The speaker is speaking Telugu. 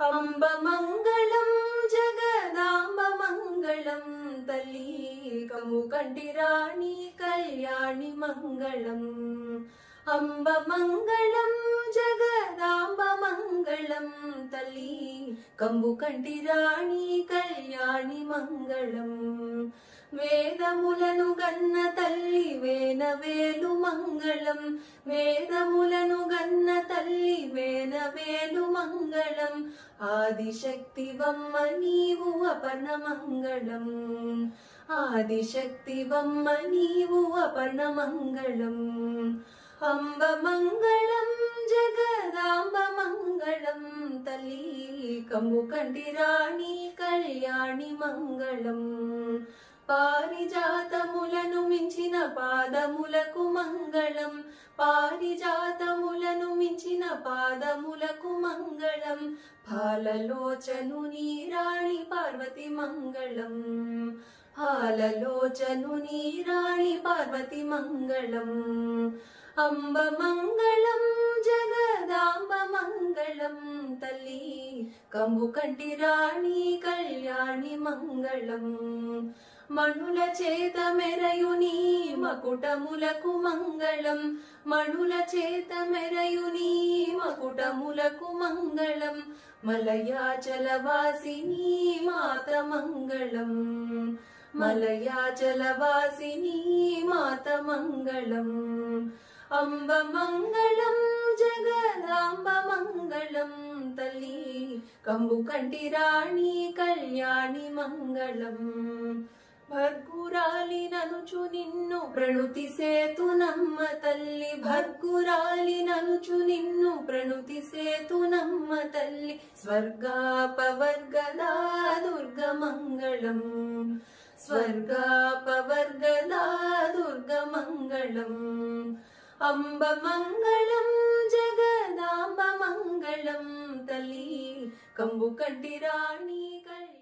అంబ మంగళం జగదాంబ మంగళం తల్లి కము కంటి రాణి కళ్యాణి మంగళం. అంబ మంగళం జగదాంబ మంగళం తల్లి కంబు కంటి రాణి కళ్యాణి మంగళం. వేదములను గన్న తల్లి వేనవేలు మంగళం. వేదములను గన్న తల్లి వేనవేలు మంగళం. ఆదిశక్తివమ్మ నీవు అపర్ణ మంగళం. ఆదిశక్తివమ్మ నీవు అపర్ణ మంగళం. అంబ మంగళం జగదాంబ మంగళం తల్లి కమ్ము కంటి రాణి కళ్యాణి మంగళం. పారిజాతములను మించిన పాదములకు మంగళం. పారిజాతములను మించిన పాదములకు మంగళం. పాలలోచనుని రాణి పార్వతి మంగళం. పాలలోచనుని రాణి పార్వతి మంగళం. అంబ మంగళం జగదాంబ మంగళం తల్లి కంబు కంటి రాణి కళ్యాణి మంగళం. మణుల చేత మెరయుని మకుటములకు మంగళం. మణుల చేత మెరయుని మకుటములకు మంగళం. మలయాచలవాసిని మాత మంగళం. మలయాచలవాసిని మాత మంగళం. అంబ మంగళం జగదాంబ మంగళం తల్లి కంబు కంటి రాణి కళ్యాణి మంగళం. భర్గురాలి ననుచు నిన్ను ప్రణుతి సేతునమ్మ తల్లి. భర్గురాలి ననుచు నిన్ను ప్రణుతి సేతునమ్మ తల్లి. స్వర్గాపవర్గదా దుర్గ మంగళం. స్వర్గాపవర్గదా దుర్గ మంగళం. అంబ మంగళం జగదాంబ మంగళం తల్లి కంబు కంటి రాణి కళ్యాణి.